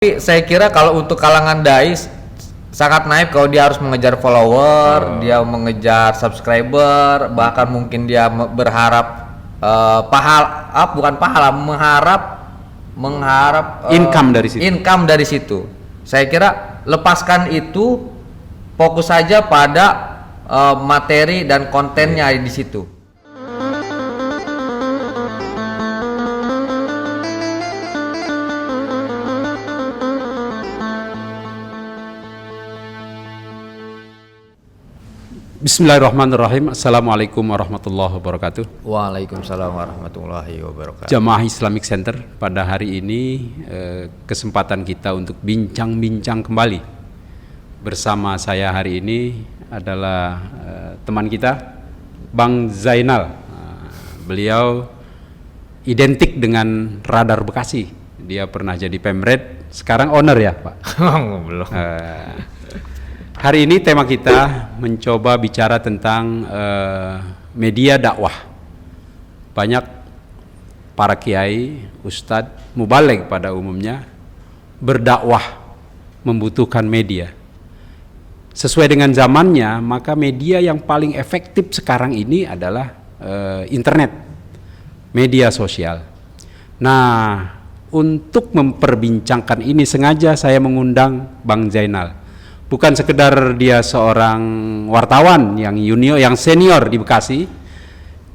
Saya kira kalau untuk kalangan dai sangat naif kalau dia harus mengejar follower, dia mengejar subscriber, bahkan mungkin dia berharap bukan pahala, mengharap income dari situ. Saya kira lepaskan itu, fokus saja pada materi dan kontennya di situ. Bismillahirrahmanirrahim. Assalamualaikum warahmatullahi wabarakatuh. Waalaikumsalam warahmatullahi wabarakatuh. Jamaah Islamic Center, pada hari ini kesempatan kita untuk bincang-bincang kembali. Bersama saya hari ini adalah teman kita, Bang Zainal. Beliau identik dengan Radar Bekasi. Dia pernah jadi pemret, sekarang owner ya, Pak? Belum. Hari ini tema kita mencoba bicara tentang media dakwah. Banyak para kiai, ustadz, mubaligh pada umumnya berdakwah membutuhkan media. Sesuai dengan zamannya, maka media yang paling efektif sekarang ini adalah internet, media sosial. Nah, untuk memperbincangkan ini sengaja saya mengundang Bang Zainal. Bukan sekedar dia seorang wartawan yang senior di Bekasi,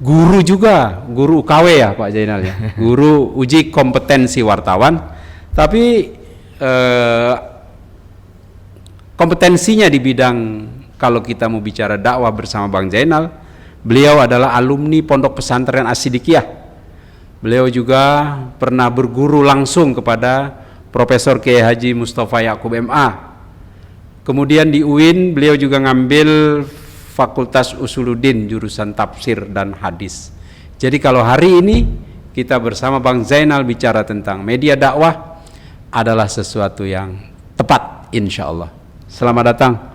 guru juga, guru UKW ya Pak Zainal ya, guru uji kompetensi wartawan, tapi kompetensinya di bidang, kalau kita mau bicara dakwah bersama Bang Zainal, beliau adalah alumni Pondok Pesantren As-Sidikiyah. Beliau juga pernah berguru langsung kepada Profesor Kiai Haji Mustafa Ya'qub MA. Kemudian di UIN beliau juga ngambil Fakultas Usuluddin jurusan tafsir dan hadis. Jadi kalau hari ini kita bersama Bang Zainal bicara tentang media dakwah adalah sesuatu yang tepat insya Allah. Selamat datang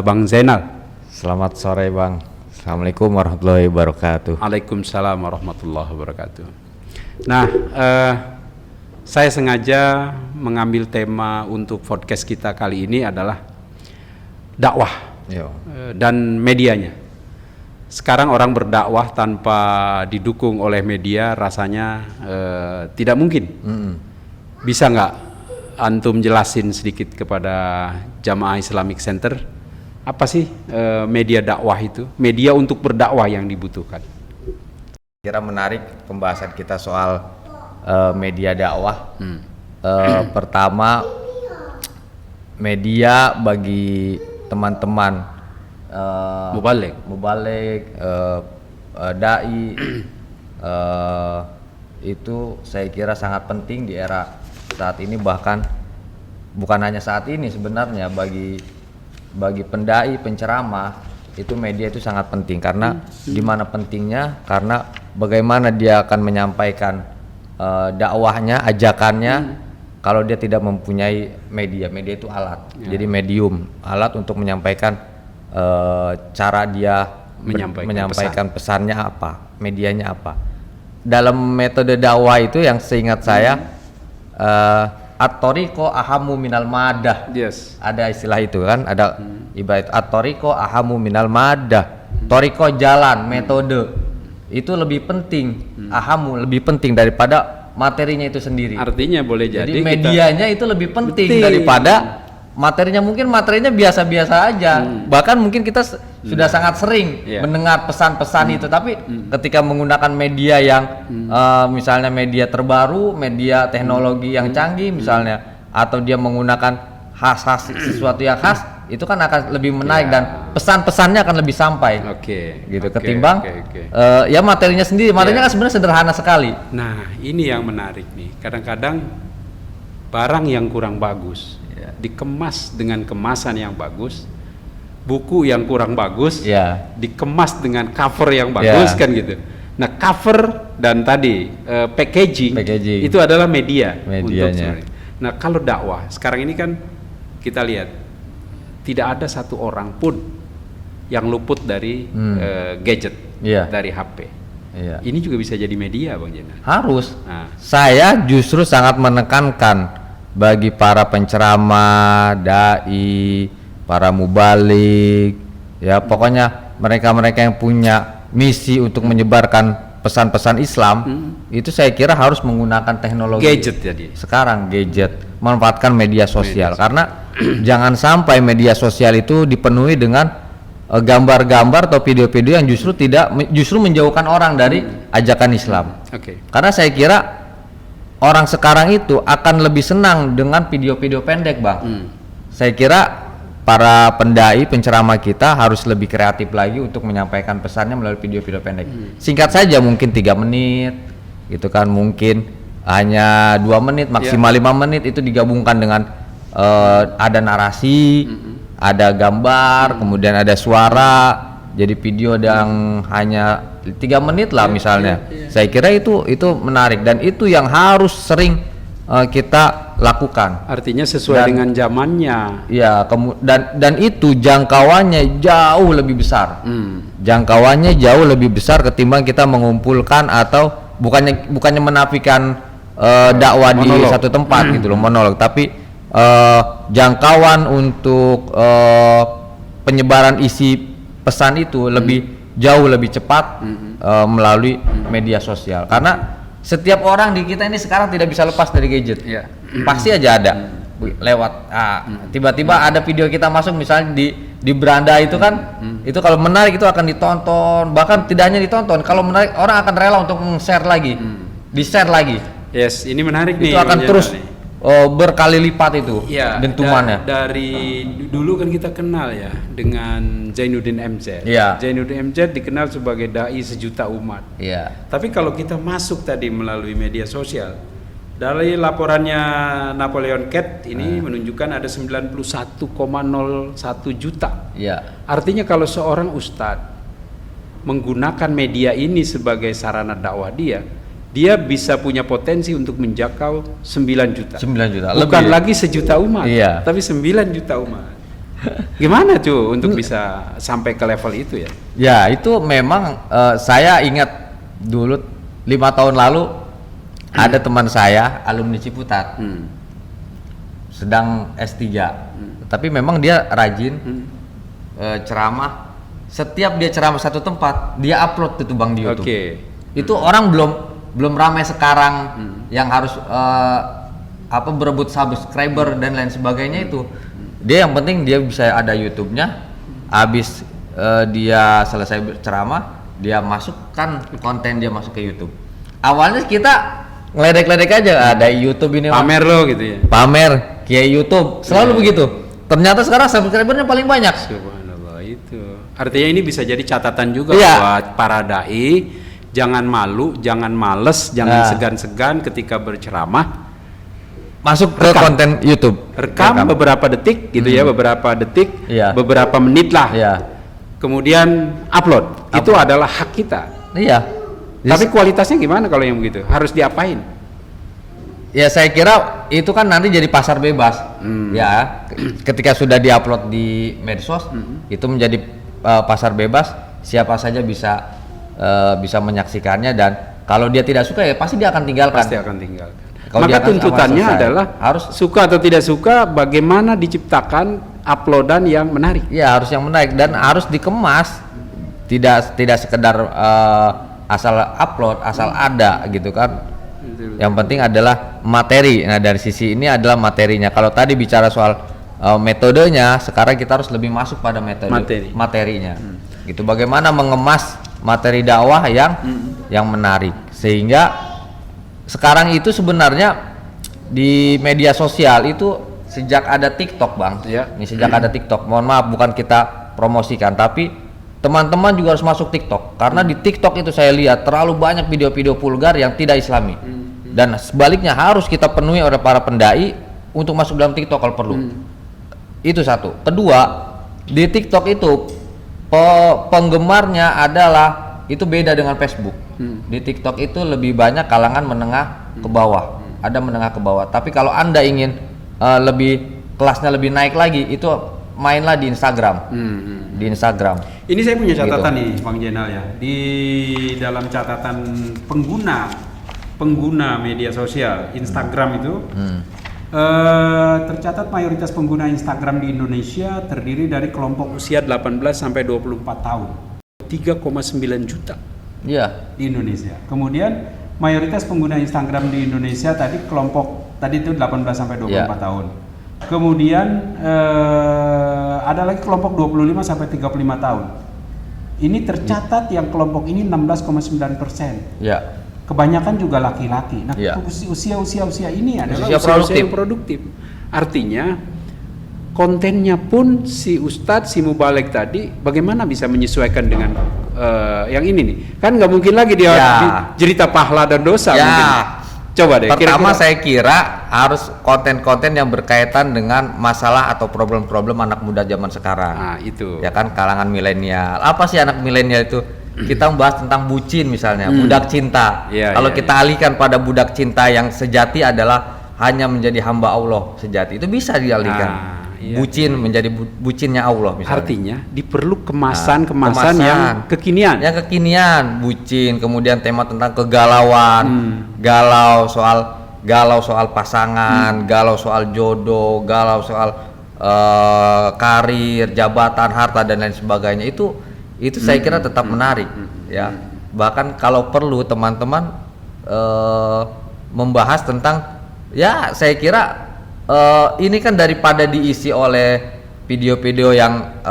Bang Zainal. Selamat sore Bang. Assalamualaikum warahmatullahi wabarakatuh. Waalaikumsalam warahmatullahi wabarakatuh. Nah, saya sengaja mengambil tema untuk podcast kita kali ini adalah dakwah dan medianya. Sekarang orang berdakwah tanpa didukung oleh media rasanya tidak mungkin. Bisa nggak antum jelasin sedikit kepada Jamaah Islamic Center, apa sih media dakwah itu, media untuk berdakwah yang dibutuhkan? Kira menarik pembahasan kita soal media dakwah. Pertama, media bagi teman-teman mubaligh, dai, itu saya kira sangat penting di era saat ini, bahkan bukan hanya saat ini sebenarnya, bagi pendai, penceramah, itu media itu sangat penting. Karena di mana pentingnya? Karena bagaimana dia akan menyampaikan dakwahnya, ajakannya, kalau dia tidak mempunyai media itu alat. Jadi medium, alat untuk menyampaikan cara dia menyampaikan pesannya apa, medianya apa. Dalam metode dakwah itu yang seingat saya, at-thariqo ahamu minal madah. Ada istilah itu kan, ada ibarat at-thariqo ahamu minal madah. Thariqo jalan, metode itu lebih penting, ahamu lebih penting daripada materinya itu sendiri. Artinya boleh jadi medianya itu lebih penting daripada materinya. Mungkin materinya biasa-biasa aja, bahkan mungkin kita sudah sangat sering mendengar pesan-pesan itu, tapi ketika menggunakan media yang misalnya media terbaru, media teknologi yang canggih misalnya, atau dia menggunakan khas sesuatu yang khas, itu kan akan lebih menarik dan pesan-pesannya akan lebih sampai. Ketimbang ya materinya sendiri. Materinya kan sebenarnya sederhana sekali. Nah, ini yang menarik nih. Kadang-kadang barang yang kurang bagus dikemas dengan kemasan yang bagus, buku yang kurang bagus dikemas dengan cover yang bagus kan gitu. Nah, cover dan tadi packaging itu adalah medianya. Nah, kalau dakwah sekarang ini kan kita lihat tidak ada satu orang pun yang luput dari gadget, dari HP. Ini juga bisa jadi media, Bang Zainal. Harus. Saya justru sangat menekankan bagi para penceramah, dai, para mubalik, ya pokoknya mereka-mereka yang punya misi untuk menyebarkan pesan-pesan Islam, itu saya kira harus menggunakan teknologi Gadget jadi. sekarang, gadget, memanfaatkan media sosial. Karena jangan sampai media sosial itu dipenuhi dengan gambar-gambar atau video-video yang justru menjauhkan orang dari ajakan Islam. Oke. Karena saya kira orang sekarang itu akan lebih senang dengan video-video pendek, Bang. Saya kira para pendai, penceramah kita harus lebih kreatif lagi untuk menyampaikan pesannya melalui video-video pendek. Singkat saja, mungkin 3 menit, gitu kan, mungkin hanya 2 menit, maksimal 5 menit, itu digabungkan dengan ada narasi, ada gambar, kemudian ada suara, jadi video yang hanya 3 menit lah misalnya. Saya kira itu menarik, dan itu yang harus sering kita lakukan. Artinya sesuai dengan zamannya. Ya, dan itu jangkauannya jauh lebih besar. Jangkauannya jauh lebih besar ketimbang kita mengumpulkan atau bukannya menafikan dakwah di satu tempat gitu loh, monolog, tapi jangkauan untuk penyebaran isi pesan itu jauh lebih cepat melalui media sosial. Karena setiap orang di kita ini sekarang tidak bisa lepas dari gadget. Pasti aja ada lewat tiba-tiba ada video kita masuk misalnya di beranda itu kan, itu kalau menarik itu akan ditonton, bahkan tidak hanya ditonton, kalau menarik orang akan rela untuk share lagi, di-share lagi. Yes, ini menarik nih. Itu akan terus berkali lipat itu dentumannya. Dari dulu kan kita kenal ya dengan Zainuddin MZ. Zainuddin MZ dikenal sebagai dai sejuta umat. Tapi kalau kita masuk tadi melalui media sosial, dari laporannya Napoleon Cat ini menunjukkan ada 91,01 juta. Artinya kalau seorang ustadz menggunakan media ini sebagai sarana dakwah dia bisa punya potensi untuk menjangkau 9 juta. 9 juta. Bukan lagi sejuta umat, tapi 9 juta umat. Gimana tuh untuk bisa sampai ke level itu ya? Ya, itu memang saya ingat dulu 5 tahun lalu ada teman saya alumni Ciputat. Sedang S3. Tapi memang dia rajin ceramah. Setiap dia ceramah satu tempat, dia upload itu Bang di YouTube. Itu orang belum ramai sekarang yang harus berebut subscriber dan lain sebagainya itu. Dia yang penting dia bisa ada YouTube-nya. Habis dia selesai ceramah, dia masukkan konten dia masuk ke YouTube. Awalnya kita ngeledek-ledek aja, ada YouTube ini pamer lo gitu ya. Pamer kayak YouTube, selalu begitu. Ternyata sekarang subscribernya paling banyak. Subhanallah, itu. Artinya ini bisa jadi catatan juga buat para dai. Jangan malu, jangan males, jangan segan-segan ketika berceramah. Masuk ke konten YouTube. Rekam beberapa detik gitu ya, beberapa detik, beberapa menit lah. Kemudian upload. Itu adalah hak kita. Tapi kualitasnya gimana kalau yang begitu? Harus diapain? Ya saya kira itu kan nanti jadi pasar bebas. Ya, ketika sudah diupload di medsos, itu menjadi pasar bebas. Siapa saja bisa menyaksikannya, dan kalau dia tidak suka ya pasti dia akan tinggalkan. Maka tuntutannya adalah harus suka atau tidak suka, bagaimana diciptakan uploadan yang menarik. Ya harus yang menarik dan harus dikemas, tidak sekedar asal upload, asal ada gitu kan. Yang penting adalah materi. Nah dari sisi ini adalah materinya. Kalau tadi bicara soal metodenya, sekarang kita harus lebih masuk pada materinya. Gitu, bagaimana mengemas materi dakwah yang menarik, sehingga sekarang itu sebenarnya di media sosial itu sejak ada TikTok Bang, ini sejak ada TikTok, mohon maaf bukan kita promosikan, tapi teman-teman juga harus masuk TikTok, karena di TikTok itu saya lihat terlalu banyak video-video vulgar yang tidak islami, dan sebaliknya harus kita penuhi oleh para pendai untuk masuk dalam TikTok kalau perlu. Itu satu. Kedua, di TikTok itu penggemarnya adalah itu beda dengan Facebook. Di TikTok itu lebih banyak kalangan menengah ke bawah, ada menengah ke bawah. Tapi kalau Anda ingin lebih kelasnya lebih naik lagi, itu mainlah di Instagram. Di Instagram. Ini saya punya catatan nih, Bang Jenal ya. Di dalam catatan pengguna media sosial Instagram itu Tercatat mayoritas pengguna Instagram di Indonesia terdiri dari kelompok usia 18 sampai 24 tahun. 3,9 juta Iya. di Indonesia. Kemudian mayoritas pengguna Instagram di Indonesia tadi kelompok tadi itu 18 sampai 24 tahun. Kemudian ada lagi kelompok 25 sampai 35 tahun. Ini tercatat yang kelompok ini 16,9%. Iya. Kebanyakan juga laki-laki. Nah, Iya. usia ini adalah Usia usia yang produktif. Artinya kontennya pun si Ustadz, si Mubalek tadi bagaimana bisa menyesuaikan dengan yang ini nih. Kan nggak mungkin lagi dia cerita pahala dan dosa. Ya. Mungkin. Coba deh. Pertama kira-kira. saya kira harus konten-konten yang berkaitan dengan masalah atau problem-problem anak muda zaman sekarang. Nah, itu. Ya kan, kalangan milenial. Apa sih anak milenial itu? Kita membahas tentang bucin misalnya, budak cinta. Kalau kita alihkan pada budak cinta yang sejati adalah hanya menjadi hamba Allah sejati. Itu bisa dialihkan. Bucin menjadi bucinnya Allah misalnya. Artinya diperlu kemasan yang kekinian. Yang kekinian, bucin, kemudian tema tentang kegalauan, galau soal pasangan, galau soal jodoh, galau soal karir, jabatan, harta dan lain sebagainya. Itu saya kira tetap menarik, ya. Bahkan kalau perlu teman-teman membahas tentang, ya saya kira ini kan daripada diisi oleh video-video yang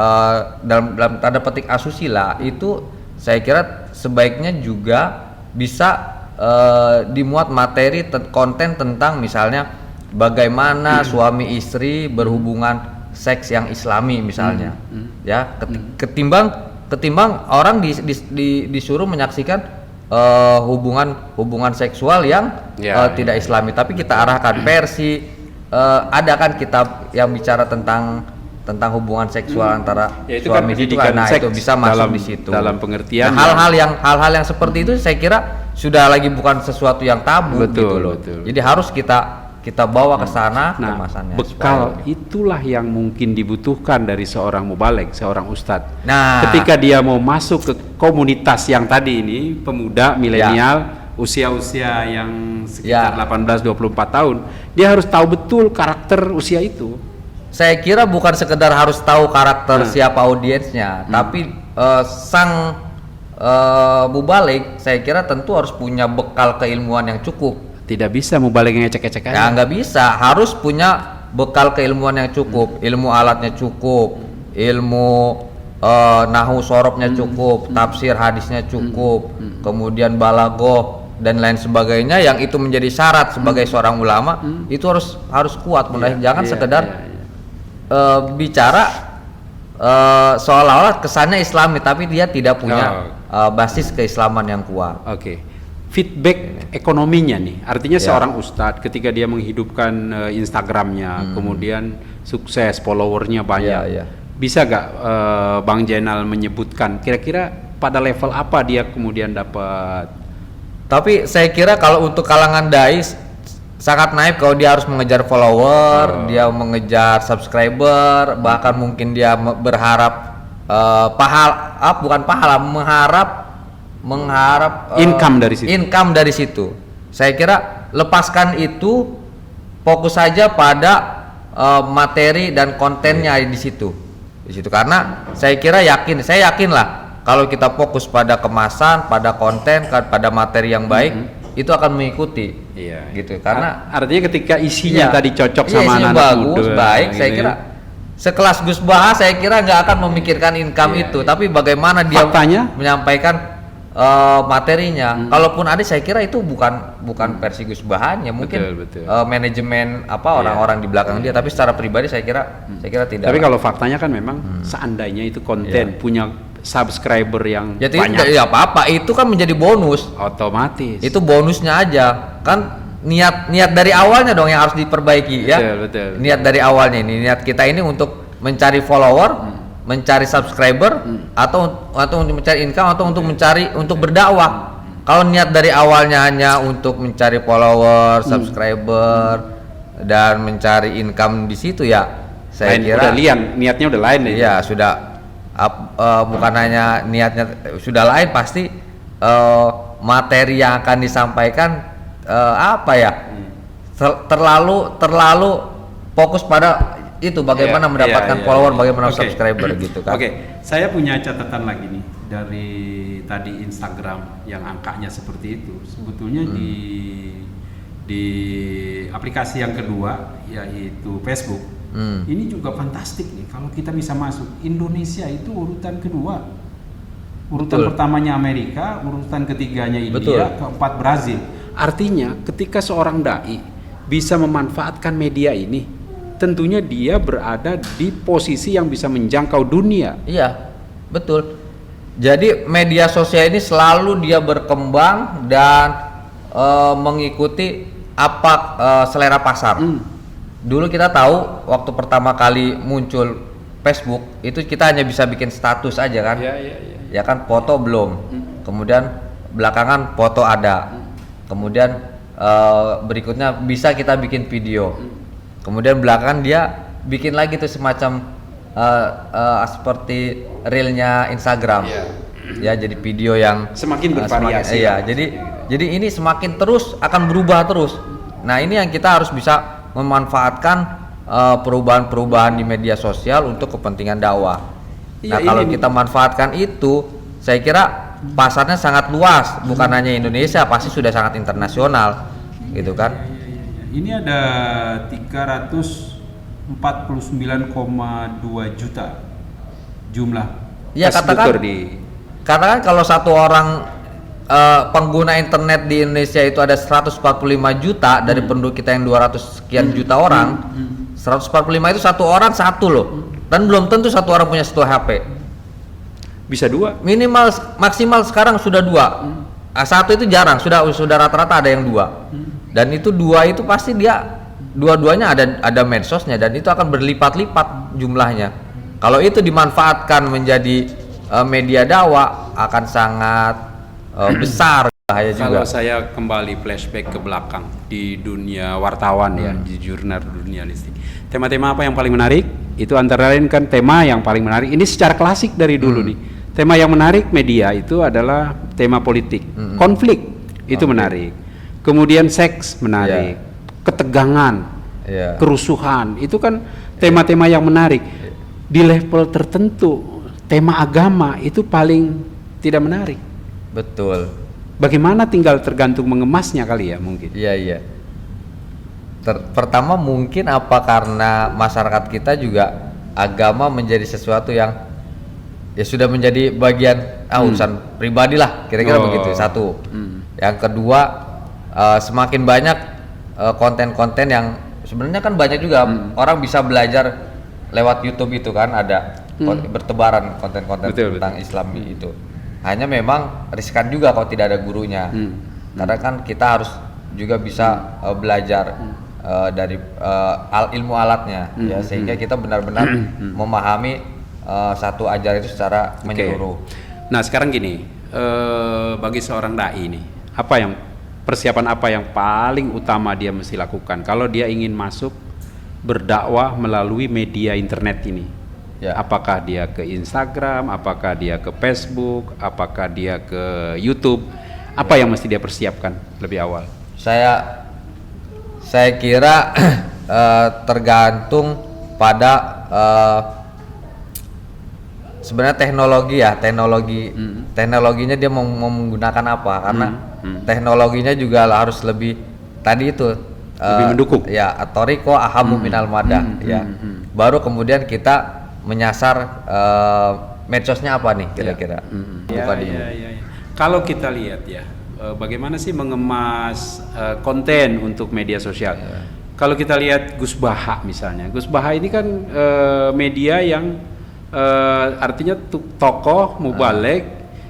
dalam tanda petik asusila, itu saya kira sebaiknya juga bisa dimuat materi konten tentang misalnya bagaimana suami istri berhubungan seks yang islami misalnya, ya ketimbang orang disuruh menyaksikan hubungan seksual yang tidak islami, tapi kita arahkan versi ada kan kitab yang bicara tentang hubungan seksual antara suami istri, nah itu bisa masuk di situ dalam pengertian. Nah, hal-hal yang seperti itu saya kira sudah lagi bukan sesuatu yang tabu, gitu loh. Jadi harus kita bawa ke sana kemasannya. Bekal itulah yang mungkin dibutuhkan dari seorang mubalek, seorang ustadz. Nah, ketika dia mau masuk ke komunitas yang tadi ini, pemuda milenial, usia-usia yang sekitar 18-24 tahun, dia harus tahu betul karakter usia itu. Saya kira bukan sekedar harus tahu karakter siapa audiensnya, tapi sang mubalek saya kira tentu harus punya bekal keilmuan yang cukup. Tidak bisa mubalek yang ecek-ecek aja. Ya nggak bisa, harus punya bekal keilmuan yang cukup, ilmu alatnya cukup, ilmu nahu sorobnya cukup, tafsir hadisnya cukup, kemudian balagoh dan lain sebagainya, yang itu menjadi syarat sebagai seorang ulama. Itu harus kuat, jangan sekedar bicara seolah-olah kesannya Islami tapi dia tidak punya basis keislaman yang kuat. Feedback ekonominya nih, artinya seorang ustadz ketika dia menghidupkan Instagramnya, kemudian sukses, followernya banyak, bisa gak Bang Jainal menyebutkan kira-kira pada level apa dia kemudian dapat? Tapi saya kira kalau untuk kalangan dai sangat naik kalau dia harus mengejar follower, dia mengejar subscriber, bahkan mungkin dia berharap mengharap income dari situ. Saya kira lepaskan itu, fokus saja pada materi dan kontennya di situ. Karena saya yakin lah kalau kita fokus pada kemasan, pada konten, pada materi yang baik, itu akan mengikuti. Gitu. Karena artinya ketika isinya tadi cocok sama anak bagus, muda, baik, gitu, saya kira sekelas Gus Baha saya kira nggak akan memikirkan income itu, tapi bagaimana dia menyampaikan materinya. Kalaupun ada, saya kira itu bukan versi Gus Bahanya, mungkin manajemen orang-orang di belakang dia, tapi secara pribadi saya kira tidak. Tapi kalau faktanya kan memang seandainya itu konten punya subscriber yang banyak, ya apa-apa, itu kan menjadi bonus otomatis. Itu bonusnya aja kan. Niat dari awalnya dong yang harus diperbaiki. Betul. Niat dari awalnya ini, niat kita ini untuk mencari follower, mencari subscriber, atau untuk mencari income, atau untuk berdakwah. Kalau niat dari awalnya hanya untuk mencari follower, subscriber, dan mencari income di situ, ya saya kira niatnya udah lain ya. Iya, sudah bukan hanya niatnya sudah lain, pasti materi yang akan disampaikan terlalu fokus pada itu bagaimana mendapatkan follower, bagaimana subscriber gitu kan. Oke, saya punya catatan lagi nih dari tadi Instagram yang angkanya seperti itu. Sebetulnya di aplikasi yang kedua yaitu Facebook. Ini juga fantastik nih kalau kita bisa masuk. Indonesia itu urutan kedua. Urutan pertamanya Amerika, urutan ketiganya India, keempat Brazil. Artinya ketika seorang dai bisa memanfaatkan media ini, tentunya dia berada di posisi yang bisa menjangkau dunia. Iya, betul. Jadi media sosial ini selalu dia berkembang dan mengikuti apa selera pasar. Dulu kita tahu waktu pertama kali muncul Facebook itu kita hanya bisa bikin status aja kan. Ya kan, foto belum. Kemudian belakangan foto ada. Kemudian berikutnya bisa kita bikin video. Kemudian belakangan dia bikin lagi tuh semacam seperti reelnya Instagram. Ya, jadi video yang semakin bervariasi. Jadi ini semakin terus akan berubah terus. Nah, ini yang kita harus bisa memanfaatkan perubahan-perubahan di media sosial untuk kepentingan dakwah. Nah, kalau kita manfaatkan itu, saya kira pasarnya sangat luas, bukan hanya Indonesia, pasti sudah sangat internasional, gitu kan? Ini ada 349,2 juta jumlah. Ya, katakan kalau satu orang pengguna internet di Indonesia itu ada 145 juta dari penduduk kita yang 200 sekian juta orang. 145 itu satu orang satu loh. Dan belum tentu satu orang punya satu HP. Bisa dua. Minimal maksimal sekarang sudah dua. Satu itu jarang, sudah rata-rata ada yang dua. Dan itu dua itu pasti dia dua-duanya ada medsosnya dan itu akan berlipat-lipat jumlahnya. Kalau itu dimanfaatkan menjadi media dakwah akan sangat besar bahaya juga. Kalau saya kembali flashback ke belakang di dunia wartawan ya, di jurnal jurnalistik. Tema-tema apa yang paling menarik? Itu antara lain kan tema yang paling menarik. Ini secara klasik dari dulu nih. Tema yang menarik media itu adalah tema politik. Konflik itu menarik. Kemudian seks menarik. Ketegangan, kerusuhan. Itu kan tema-tema yang menarik. Di level tertentu tema agama itu paling tidak menarik. Betul. Bagaimana tinggal tergantung mengemasnya kali ya mungkin. Iya. Pertama mungkin apa karena masyarakat kita juga agama menjadi sesuatu yang ya sudah menjadi bagian urusan pribadi lah, kira-kira begitu. Satu. Yang kedua semakin banyak konten-konten yang sebenarnya kan banyak juga orang bisa belajar lewat YouTube itu kan ada bertebaran konten-konten tentang Islam itu. Hanya memang riskan juga kalau tidak ada gurunya. Karena kan kita harus juga bisa belajar dari ilmu alatnya ya sehingga kita benar-benar memahami satu ajaran itu secara menyeluruh. Nah, sekarang gini, bagi seorang dai ini, persiapan apa yang paling utama dia mesti lakukan kalau dia ingin masuk berdakwah melalui media internet ini? Ya. Apakah dia ke Instagram, apakah dia ke Facebook, apakah dia ke YouTube? Apa yang mesti dia persiapkan lebih awal? Saya kira tergantung pada sebenarnya teknologinya dia mau menggunakan apa, karena teknologinya juga harus lebih tadi itu lebih mendukung ya, atoriko ahamu minal madah ya. Baru kemudian kita menyasar medsosnya apa nih kira-kira. Kalau kita lihat ya, bagaimana sih mengemas konten untuk media sosial. Kalau kita lihat Gus Baha misalnya, Gus Baha ini kan media yang artinya tokoh mubalek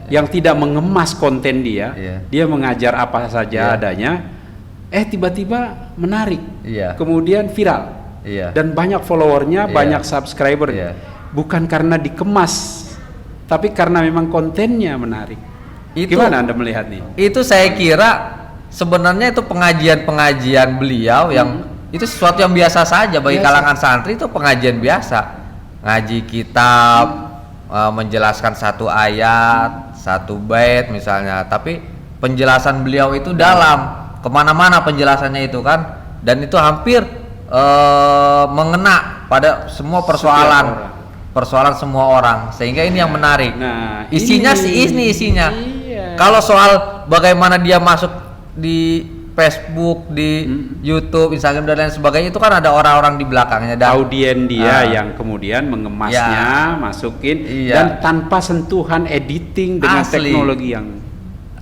yang tidak mengemas konten dia, dia mengajar apa saja adanya, tiba-tiba menarik, kemudian viral, dan banyak followernya, banyak subscribernya, bukan karena dikemas, tapi karena memang kontennya menarik. Gimana Anda melihat nih? Itu saya kira sebenarnya itu pengajian beliau yang itu sesuatu yang biasa saja bagi kalangan santri, itu pengajian biasa. Ngaji kitab, menjelaskan satu ayat, satu bait misalnya, tapi penjelasan beliau itu dalam, kemana-mana penjelasannya itu kan, dan itu hampir mengena pada semua persoalan semua orang, sehingga ini yang menarik. Nah, isinya ini isinya. Iya. Kalau soal bagaimana dia masuk di Facebook, di YouTube, Instagram dan lain sebagainya, itu kan ada orang-orang di belakangnya dan audien dia yang kemudian mengemasnya, masukin dan tanpa sentuhan editing dengan teknologi yang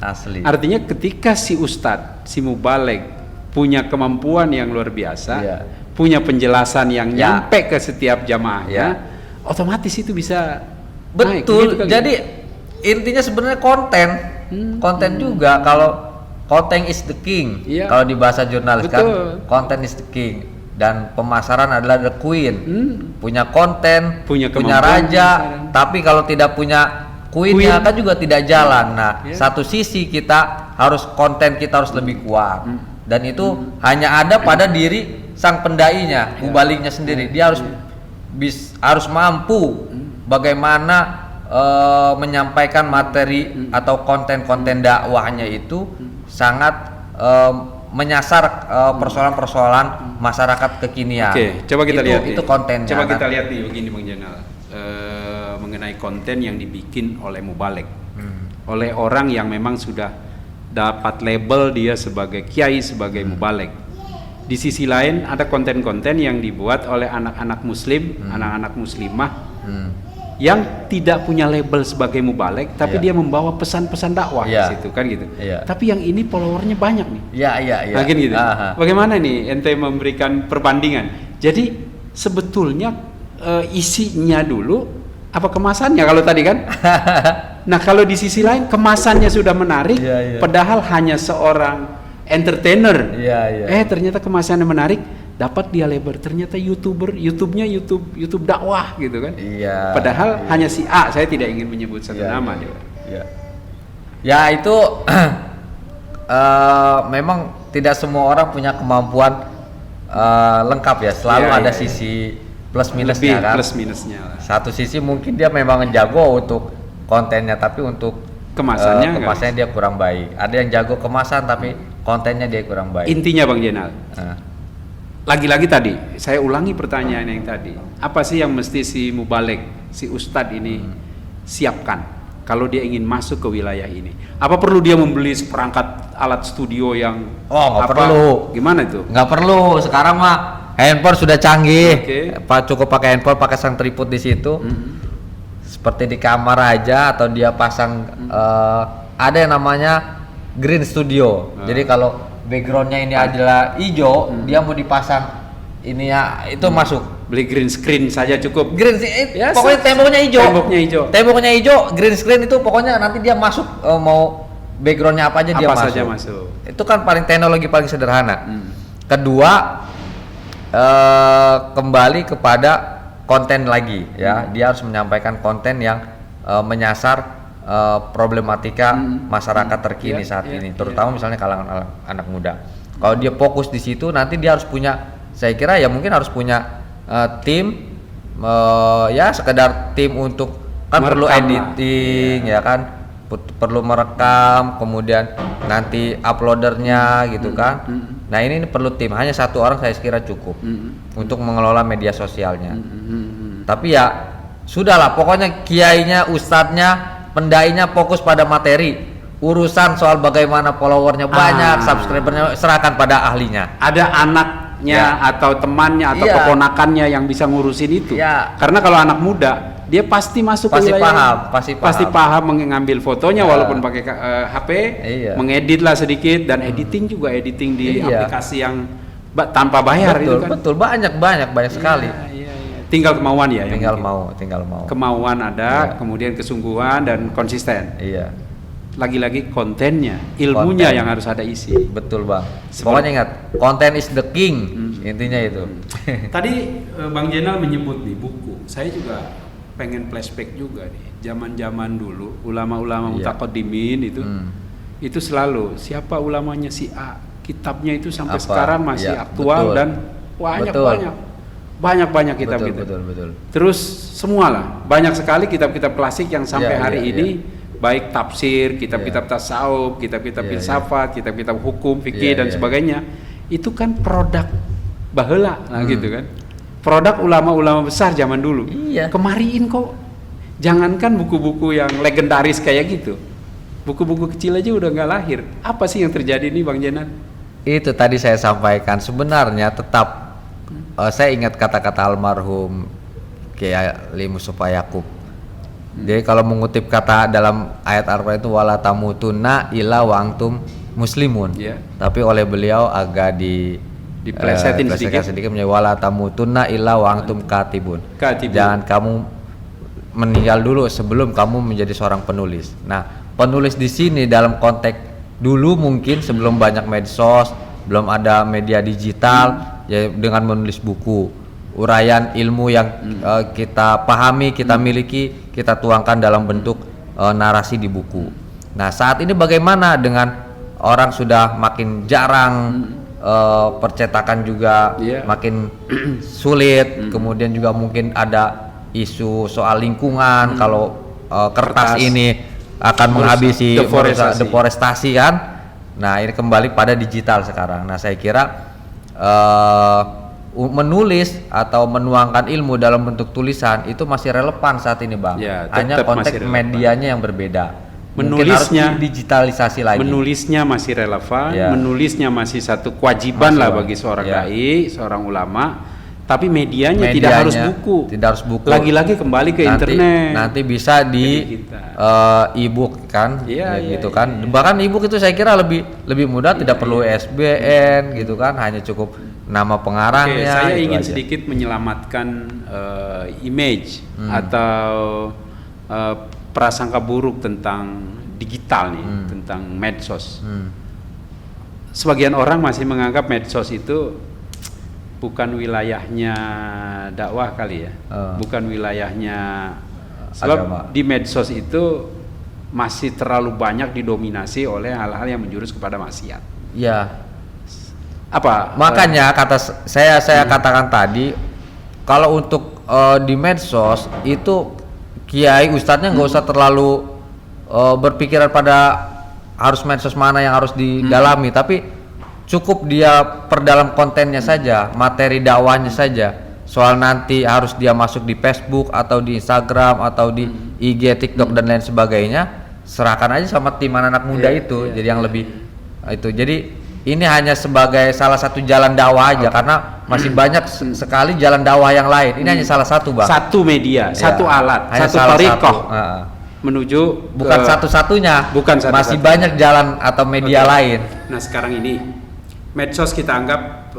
asli. Artinya ketika si ustadz, si mubaligh punya kemampuan yang luar biasa, punya penjelasan yang nyampe ke setiap jamaahnya, otomatis itu bisa naik, betul. gitu Jadi intinya sebenarnya konten juga. Kalau content is the king, kalau di bahasa jurnalis kan, content is the king, dan pemasaran adalah the queen. Punya konten, punya raja, tapi kalau tidak punya queennya kan juga tidak jalan. Nah, satu sisi kita harus konten kita harus lebih kuat, dan itu hanya ada pada diri sang pendainya, mubalighnya sendiri. Dia harus mampu bagaimana menyampaikan materi atau konten-konten dakwahnya itu sangat menyasar persoalan-persoalan masyarakat kekinian. Oke, coba kita lihat itu kontennya. Coba kita lihat nih begini Bang Jenal, mengenai konten yang dibikin oleh mubaligh, oleh orang yang memang sudah dapat label dia sebagai kiai, sebagai mubaligh. Di sisi lain ada konten-konten yang dibuat oleh anak-anak muslim, anak-anak muslimah yang tidak punya label sebagai mubaligh, tapi dia membawa pesan-pesan dakwah di situ kan gitu. Tapi yang ini followernya banyak nih. Nah, gitu. Bagaimana nih ente memberikan perbandingan? Jadi sebetulnya isinya dulu apa kemasannya kalau tadi kan? Nah, kalau di sisi lain kemasannya sudah menarik, padahal hanya seorang entertainer. Ternyata kemasannya menarik, dapat dia lebar, ternyata YouTube-nya YouTube dakwah gitu kan. Padahal hanya si A, saya tidak ingin menyebut satu nama dia. Ya itu memang tidak semua orang punya kemampuan lengkap ya, selalu ada sisi plus minusnya kan. Plus minusnya lah. Satu sisi mungkin dia memang jago untuk kontennya, tapi untuk kemasannya dia kurang baik. Ada yang jago kemasan tapi kontennya dia kurang baik. Intinya Bang Jenal, lagi-lagi tadi saya ulangi pertanyaan yang tadi, apa sih yang mesti si mubaligh, si ustadz ini siapkan kalau dia ingin masuk ke wilayah ini? Apa perlu dia membeli seperangkat alat studio yang nggak perlu? Gimana itu? Nggak perlu, sekarang mah handphone sudah canggih. Cukup pakai handphone, pakai sang tripod di situ. Seperti di kamar aja, atau dia pasang ada yang namanya green studio. Jadi kalau backgroundnya ini adalah hijau, dia mau dipasang ininya itu masuk. Beli green screen saja cukup. Pokoknya temboknya hijau. Green screen itu pokoknya nanti dia masuk, mau backgroundnya apa aja dia masuk. Saja masuk. Itu kan teknologi paling sederhana. Kedua, kembali kepada konten lagi ya. Dia harus menyampaikan konten yang menyasar problematika masyarakat terkini saat ini, terutama misalnya kalangan anak muda. Kalau dia fokus di situ, nanti dia harus punya, saya kira ya mungkin harus punya tim, ya sekedar tim untuk kan perlu editing ya kan, perlu merekam, kemudian nanti uploadernya gitu kan. Nah ini perlu tim, hanya satu orang saya kira cukup untuk mengelola media sosialnya. Tapi ya sudahlah, pokoknya kiainya, ustadznya, pendainya fokus pada materi. Urusan soal bagaimana followernya banyak, subscribernya serahkan pada ahlinya. Ada anaknya atau temannya atau keponakannya yang bisa ngurusin itu. Karena kalau anak muda, dia pasti masuk ke wilayah, pasti paham mengambil fotonya walaupun pakai HP, mengedit lah sedikit, dan editing juga di aplikasi yang tanpa bayar. Betul, banyak sekali. Tinggal kemauan ya. Tinggal mau. Kemauan ada, kemudian kesungguhan dan konsisten. Lagi-lagi kontennya, ilmunya yang harus ada isi. Betul Bang. Pokoknya ingat, content is the king. Intinya itu. Tadi Bang Jenal menyebut nih buku. Saya juga pengen flashback juga nih. Zaman-zaman dulu ulama-ulama mutaqaddimin itu selalu siapa ulamanya si A. Kitabnya itu sampai sekarang masih aktual dan banyak kitab gitu. Betul. Terus semualah, banyak sekali kitab-kitab klasik yang sampai hari ini baik tafsir, kitab-kitab tasawuf, kitab-kitab filsafat, kitab-kitab hukum, fikih dan sebagainya, itu kan produk baheula lah gitu kan. Produk ulama-ulama besar zaman dulu. Iya. Kemariin kok. Jangankan buku-buku yang legendaris kayak gitu. Buku-buku kecil aja udah nggak lahir. Apa sih yang terjadi nih Bang Jenan? Itu tadi saya sampaikan, sebenarnya tetap saya ingat kata-kata almarhum Kiai Mustafa Yakub. Jadi kalau mengutip kata dalam ayat Al-Qur'an itu wala tamutunna illa wa antum muslimun. Yeah. Tapi oleh beliau agak Diplesetin sedikit menjadi wala tamutunna illa wa antum katibun. Jangan kamu meninggal dulu sebelum kamu menjadi seorang penulis. Nah, penulis di sini dalam konteks dulu mungkin sebelum banyak medsos, belum ada media digital, ya dengan menulis buku, uraian ilmu yang kita pahami, kita miliki, kita tuangkan dalam bentuk narasi di buku. Nah, saat ini bagaimana dengan orang sudah makin jarang, percetakan juga makin sulit, kemudian juga mungkin ada isu soal lingkungan, kalau kertas ini akan menghabisi deforestasi kan. Nah, ini kembali pada digital sekarang. Nah, saya kira menulis atau menuangkan ilmu dalam bentuk tulisan itu masih relevan saat ini, Bang. Ya, hanya konteks medianya yang berbeda. Menulisnya harus digitalisasi lagi. Menulisnya masih relevan, Ya. menulisnya masih satu kewajiban masih, lah Bang. bagi seorang Ya. dai, seorang ulama. Tapi medianya tidak harus buku. Tidak harus buku. Lagi-lagi kembali ke internet. Nanti bisa di e-book kan, gitu kan. Bahkan e-book itu saya kira lebih mudah, tidak perlu ISBN gitu kan, hanya cukup nama pengarangnya. Saya gitu ingin aja. sedikit menyelamatkan image atau prasangka buruk tentang digital nih, tentang medsos. Sebagian orang masih menganggap medsos itu bukan wilayahnya dakwah kali ya, bukan wilayahnya, sebab agama. Di medsos itu masih terlalu banyak didominasi oleh hal-hal yang menjurus kepada maksiat. Ya. Apa? Makanya kata saya katakan tadi, kalau untuk di medsos itu kiai ustadznya nggak usah terlalu berpikiran pada harus medsos mana yang harus didalami, tapi cukup dia perdalam kontennya saja, materi dakwahnya saja. Soal nanti harus dia masuk di Facebook atau di Instagram atau di IG, TikTok dan lain sebagainya, serahkan aja sama tim anak muda itu. Jadi yang lebih itu. Jadi ini hanya sebagai salah satu jalan dakwah aja, karena masih banyak sekali jalan dakwah yang lain. Ini hanya salah satu, Bang. Satu media, satu alat, hanya satu thariqah menuju bukan satu-satunya. Bukan satu-satunya. Masih banyak jalan atau media lain. Nah, sekarang ini medsos kita anggap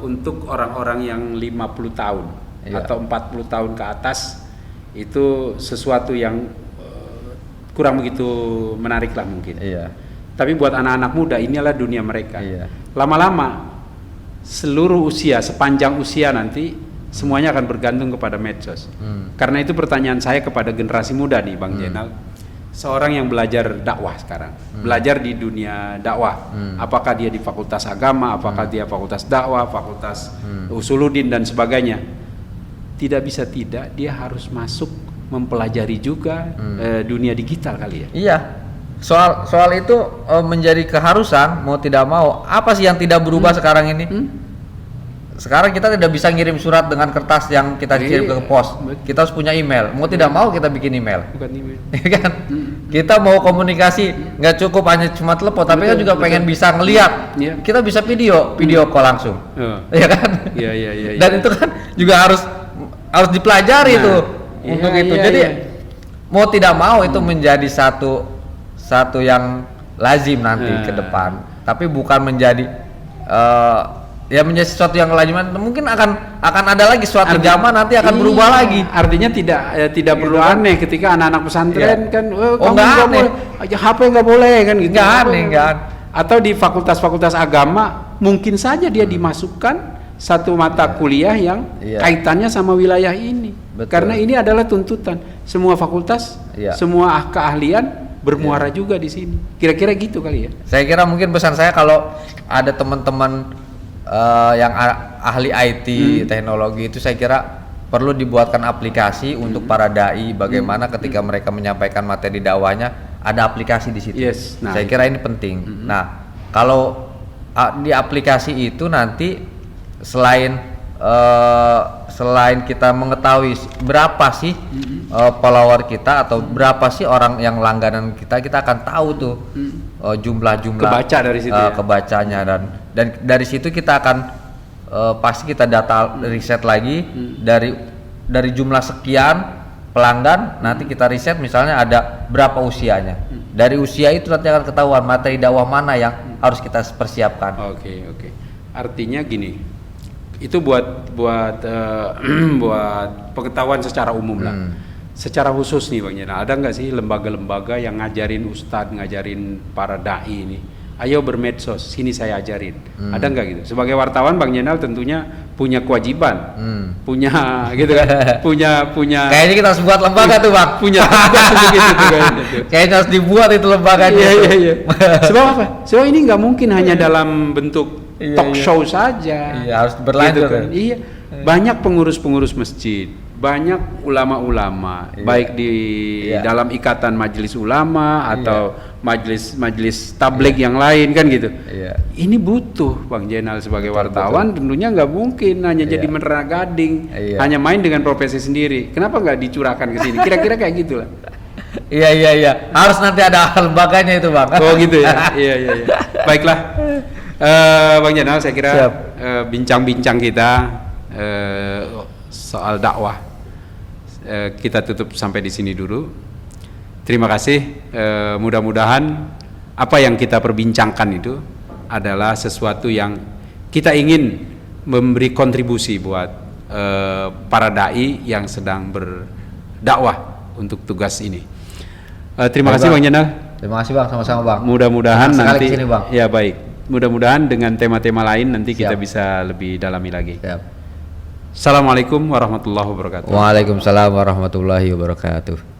untuk orang-orang yang 50 tahun atau 40 tahun ke atas itu sesuatu yang kurang begitu menarik lah mungkin. Iya. Tapi buat anak-anak muda ini adalah dunia mereka. Iya. Lama-lama seluruh usia, sepanjang usia nanti semuanya akan bergantung kepada medsos. Karena itu pertanyaan saya kepada generasi muda nih, Bang Jenal. Seorang yang belajar dakwah sekarang, belajar di dunia dakwah, apakah dia di fakultas agama, apakah dia fakultas dakwah, fakultas usuluddin dan sebagainya, tidak bisa tidak dia harus masuk mempelajari juga dunia digital kali ya. Iya, soal itu menjadi keharusan mau tidak mau. Apa sih yang tidak berubah sekarang ini? Sekarang kita tidak bisa ngirim surat dengan kertas yang kita kirim ke pos. Kita harus punya email. Mau tidak mau kita bikin email. Bukan email. Kan? Kita mau komunikasi nggak cukup hanya cuma telepon, tapi kan juga pengen bisa ngelihat. Kita bisa video call langsung. Iya kan? Iya. Dan itu kan juga harus dipelajari tuh untuk itu. Jadi mau tidak mau itu menjadi satu yang lazim nanti ke depan. Tapi bukan menjadi ya menjadi sesuatu yang kelaziman. Mungkin akan ada lagi suatu zaman nanti akan berubah lagi. Artinya tidak perlu aneh ketika anak-anak pesantren kan kamu nggak boleh HP nggak boleh kan gitu. Nggak aneh. Atau di fakultas-fakultas agama mungkin saja dia dimasukkan satu mata kuliah yang kaitannya sama wilayah ini. Betul. Karena ini adalah tuntutan semua fakultas, semua keahlian bermuara juga di sini. Kira-kira gitu kali ya. Saya kira mungkin pesan saya kalau ada teman-teman yang ahli IT teknologi itu, saya kira perlu dibuatkan aplikasi untuk para dai, bagaimana ketika mereka menyampaikan materi dakwahnya ada aplikasi di situ. Nah, saya kira ini penting. Nah, kalau di aplikasi itu nanti selain selain kita mengetahui berapa sih follower kita atau berapa sih orang yang langganan kita akan tahu tuh jumlah-jumlah Kebaca dari situ ya? kebacanya, dan dari situ kita akan pasti kita data riset lagi dari jumlah sekian pelanggan, nanti kita riset misalnya ada berapa usianya. Dari usia itu nanti akan ketahuan materi dakwah mana yang harus kita persiapkan. Oke. Artinya gini, itu buat buat pengetahuan secara umum lah. Secara khusus nih Bang Jenal, ada nggak sih lembaga-lembaga yang ngajarin ustadz, ngajarin para dai ini, ayo bermedsos, sini saya ajarin. Ada nggak gitu? Sebagai wartawan Bang Jenal tentunya punya kewajiban, punya gitu kan, punya. Kayaknya kita harus buat lembaga tuh Bang. Punya tugas begitu tuh kayaknya tuh. Kayaknya harus dibuat itu lembaganya. Iya. Sebab apa? Sebab ini nggak mungkin hanya dalam bentuk talk show saja. Iya, harus berlanjut kan? Iya. Banyak pengurus-pengurus masjid, banyak ulama-ulama, baik di dalam ikatan majelis ulama atau majelis tabligh yang lain kan gitu. Iya. Ini butuh Bang Jenal sebagai wartawan tentunya nggak mungkin hanya jadi menara gading, hanya main dengan profesi sendiri. Kenapa nggak dicurahkan ke sini? Kira-kira kayak gitulah. Iya. Harus nanti ada lembaganya itu Bang. Oh gitu ya. Iya. Baiklah. Bang Jenal, saya kira bincang-bincang kita soal dakwah kita tutup sampai di sini dulu. Terima kasih. Mudah-mudahan apa yang kita perbincangkan itu adalah sesuatu yang kita ingin memberi kontribusi buat para dai yang sedang berdakwah untuk tugas ini. Terima kasih Bang Jenal. Terima kasih Bang, sama-sama Bang. Mudah-mudahan nanti kesini, Bang. Ya baik. Mudah-mudahan dengan tema-tema lain nanti kita bisa lebih dalami lagi. Siap. Assalamualaikum warahmatullahi wabarakatuh. Waalaikumsalam warahmatullahi wabarakatuh.